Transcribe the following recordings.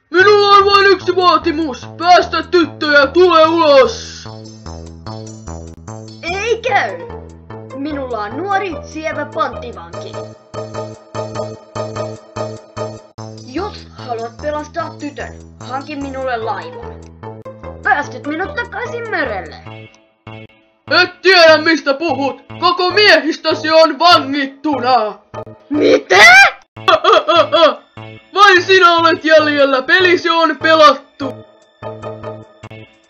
Minulla on vain yksi vaatimus. Päästä tyttöjä, tule ulos! Ei käy! Minulla on nuori, sievä panttivanki. Jos haluat pelastaa tytön, hanki minulle laivan. Päästet minut takaisin merelle. Et tiedä mistä puhut. Koko miehistösi on vangittuna. Mitä? Vain sinä olet jäljellä. Pelisi on pelattu.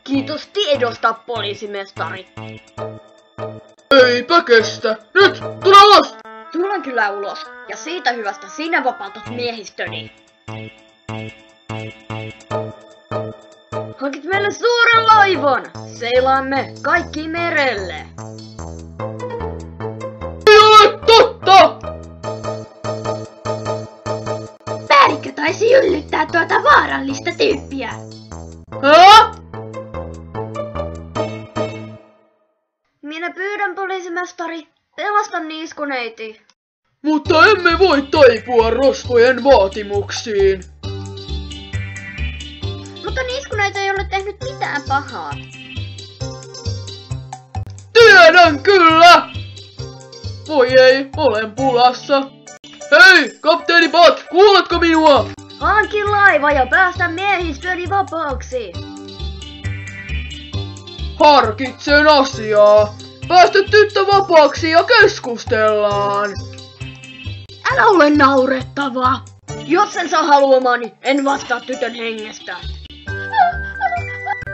Kiitos tiedosta, poliisimestari. Eipä kestä. Nyt, tule ulos! Tulen kyllä ulos, ja siitä hyvästä sinä vapautat miehistöni. Hankit meille suuren laivan! Seilaamme kaikki merelle! Ei ole totta! Päällikkö taisi yllyttää tuota vaarallista tyyppiä. Hä? Minä pyydän, poliisimestari, pelasta niiskuneiti. Mutta emme voi taipua rosvojen vaatimuksiin. Mutta niiskuneiti ei ole tehnyt mitään pahaa. Tiedän kyllä! Voi ei, olen pulassa. Hei, kapteeni Bat, kuuletko minua? Hanki laiva ja päästä miehistöni vapaaksi. Harkitsen asiaa. Päästä tyttö vapaaksi ja keskustellaan. Älä ole naurettava. Jos en saa haluamani, en vastaa tytön hengestä.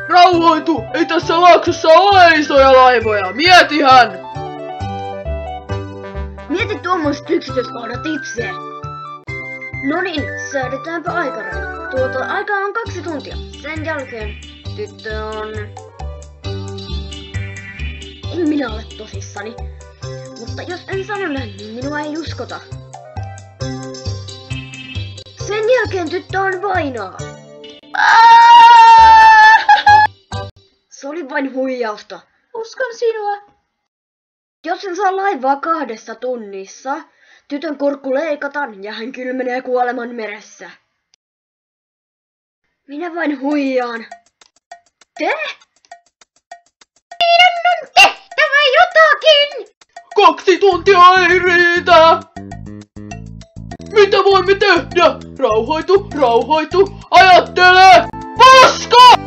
Rauhoitu, ei tässä laaksossa ole isoja laivoja, mietihän! Mieti tuommoiset yksityiskohdat itse. No niin, säädetäänpä aikaraja. Aika on 2 tuntia. Sen jälkeen tyttö on... En minä ole tosissani. Mutta jos en sano näin, niin minua ei uskota. Sen jälkeen tyttö on vainaa. Se oli vain huijausta. Uskon sinua. Jos en saa laivaa 2 tunnissa, tytön kurkku leikataan ja hän kylmenee kuoleman meressä. Minä vain huijaan. Te? Meidän on tehtävä jotakin! 2 tuntia ei riitä! Mitä voimme tehdä? Rauhoitu, rauhoitu, ajattele! Paska!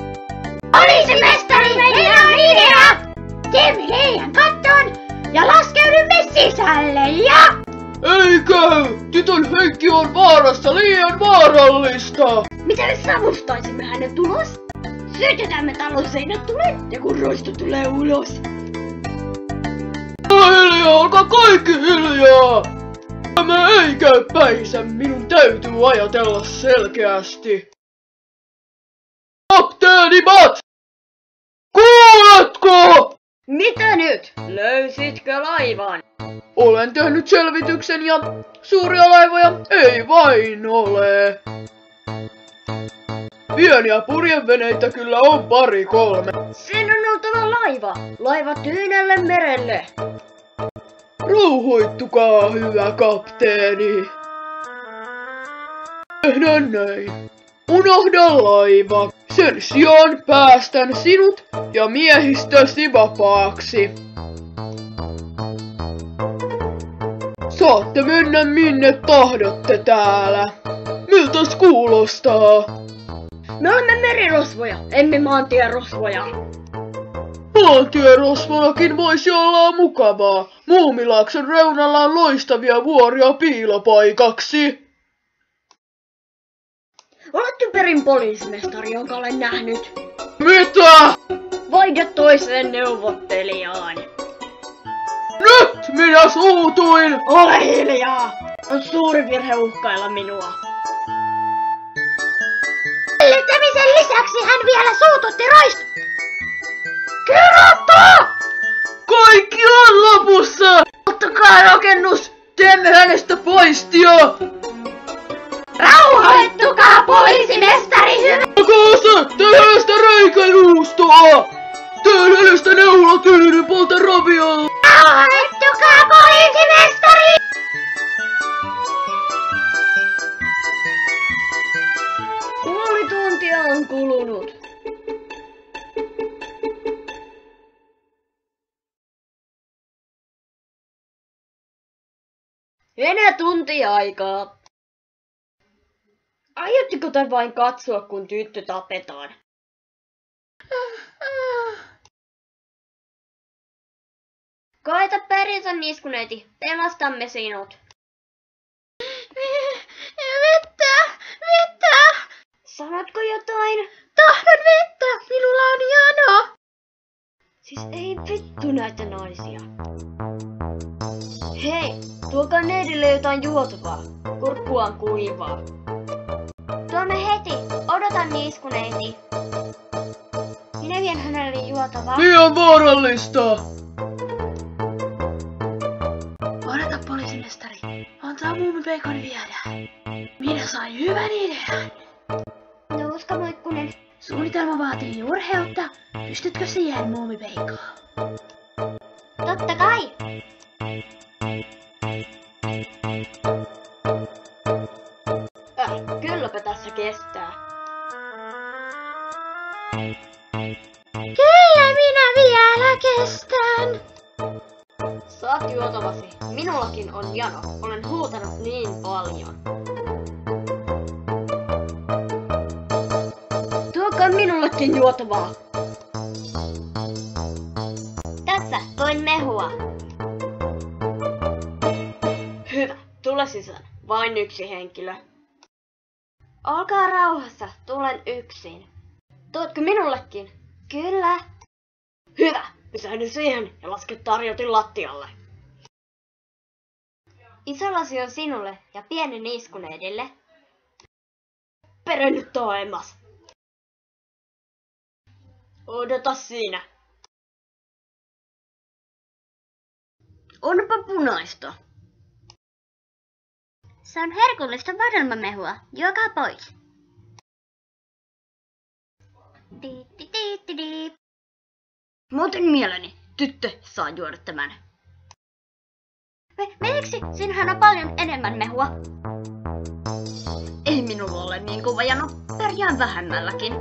Poliisimestari, meillä on idea! Teemme leijän kattoon ja laskeudumme sisälle ja... Ei käy! Tytön henki on vaarassa, liian vaarallista! Mitä me savustaisimme hänet ulos? Sytytämme talon seinät tuleen ja kun roisto tulee ulos. Hiljaa, olkaa kaikki hiljaa! Tämä ei käy päinsä, minun täytyy ajatella selkeästi. Kapteeni Bat! Kuuletko? Mitä nyt? Löysitkö laivan? Olen tehnyt selvityksen ja suuria laivoja ei vain ole. Pieniä purjeveneitä kyllä on 2-3. Sen on oltava laiva. Laiva tyynelle merelle. Rauhoittukaa, hyvä kapteeni. Tehdään näin. Unohda laiva. Sen sijaan päästän sinut ja miehistösi vapaaksi. Saatte mennä minne tahdotte täällä. Miltäs kuulostaa? Me olemme merirosvoja, emme maantierosvoja. Maantierosvonakin voisi olla mukavaa. Muumilaakson reunalla on loistavia vuoria piilopaikaksi. Olet typerin poliisimestari, jonka olen nähnyt. Mitä? Vaihda toiseen neuvottelijaan. Nyt minä suutuin! Ole hiljaa! On suuri virhe uhkailla minua. Yllyttämisen lisäksi hän vielä suututti Kerrottu! Kaikki on lopussa! Ottakaa rakennus! Teemme hänestä poistio! Rauhoitu! Poliisimestari, hyvä! Tee sitä reikäjuustoa! Tee 4 neulatyynyn polta raviolla! Rauhoittukaa, poliisimestari! Puoli tuntia on kulunut. Enää tunti aikaa. Aiotteko te vain katsoa, kun tyttö tapetaan? Koeta pärjätä, niskuneiti. Pelastamme sinut. Vettä! Sanotko jotain? Tahdon vettä! Minulla on jano! Siis ei vittu näitä naisia. Hei, tuokaa neidille jotain juotavaa. Kurkkua on kuivaa. Tuomme heti. Odota, niskuneiti. Minä vien hänelle juotavaa. Liian vaarallista! Odota, poliisimestari. Antaa muumipeikon viedä. Minä sain hyvän idean. Nouska, Moikkunen. Suunnitelma vaatii urheutta. Pystytkö siihen, muumipeikko? Totta kai. Kylläpä tässä kestää. Kyllä minä vielä kestän. Saat juotavasi. Minullakin on jano. Olen huutanut niin paljon. Tuokaa minullekin juotavaa. Tässä, toin mehua. Hyvä, tule sisään. Vain yksi henkilö. Olkaa rauhassa, tulen yksin. Tuotko minullekin? Kyllä. Hyvä, pysähdy siihen ja laske tarjotin lattialle. Iso lasi on sinulle ja pieni niskuneidille. Perennyt toemas. Odota siinä. Onpa punaista. Se on herkullista vadelmamehua. Juokaa pois. Muuten mieleni. Tyttö saa juoda tämän. Miksi? Siinähän on paljon enemmän mehua. Ei minulla ole niin kova jano. Pärjään vähemmälläkin.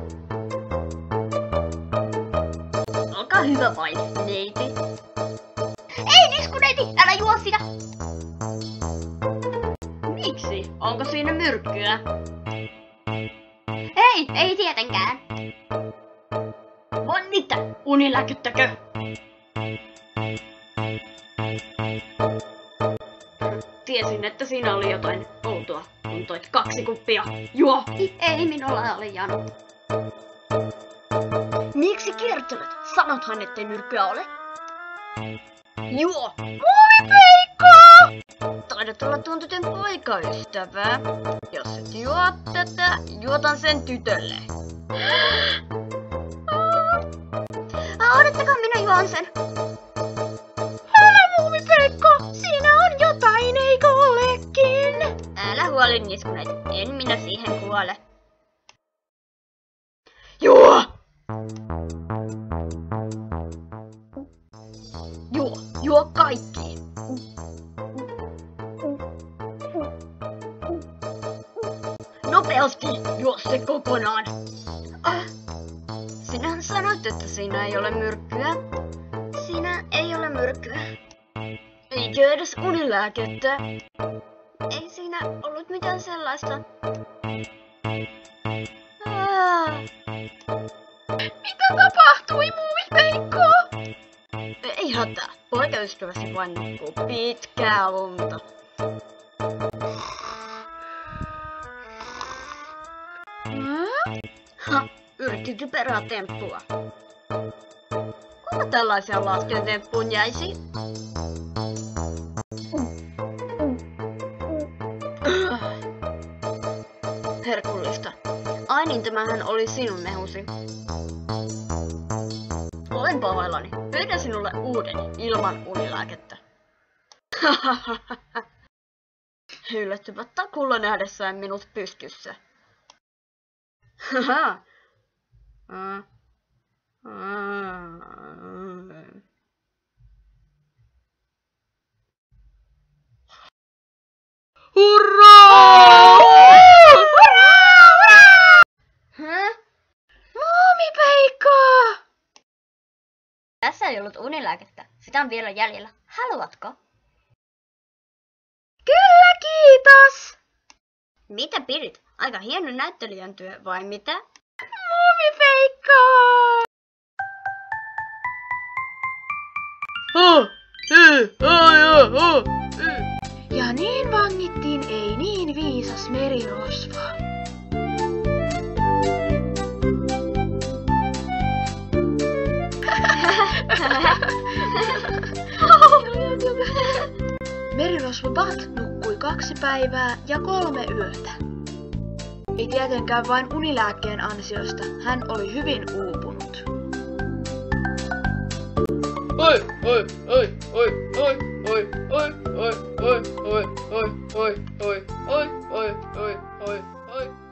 Olkaa hyvä vain, neiti. Ei, niskuneiti! Älä juo sitä! Miksi? Onko siinä myrkkyä? Ei tietenkään. Voi mitä? Unilääkyttäkö? Tiesin, että siinä oli jotain outoa, kun toit 2 kuppia. Juo! Ei minulla ole jano. Miksi kiertelet? Sanothan, ettei myrkkyä ole. Juo! Muumipeikko! Taidat olla tuon tytön poikaystävää. Jos et juo tätä, juotan sen tytölle. Odottakaa, minä juon sen. Älä, muumipeikko! Siinä on jotain, eikö olekin? Älä huoli, niskuneet. En minä siihen kuole. Juo! Juo kaikki. Nopeasti, juo se kokonaan. Sinähän sanoit, että siinä ei ole myrkkyä. Siinä ei ole myrkkyä. Eikö edes unilääkettä? Ei siinä ollut mitään sellaista. Mitä tapahtui, muumipeikko? Ei hätää. Poikaystäväsi vain nukkuu pitkää unta. Yritti typerää temppua. Kuka tällaisia lasten temppuun jäisi? Herkullista. Ai niin, tämähän oli sinun mehusi. Olen pahoillani. Pyydän sinulle uuden ilman unilääkettä. He yllättyvät takulla nähdessään minut pystyssä. Haha. Hurraa! Häh? Muumipeikko! Tässä ei ollut unilääkettä. Sitä on vielä jäljellä. Haluatko? Kyllä, kiitos! Mitä pidit? Aika hieno näyttelijän työ, vai mitä? Muumipeikko! Ja niin vangittiin ei niin viisas merirosvo. Merirosvo Bat nukkui 2 päivää ja 3 yötä. Ei tietenkään vain unilääkkeen ansiosta, hän oli hyvin uupunut. Oi, oi, oi, oi, oi, oi, oi, oi, oi, oi, oi, oi, oi, oi, oi, oi, oi, oi.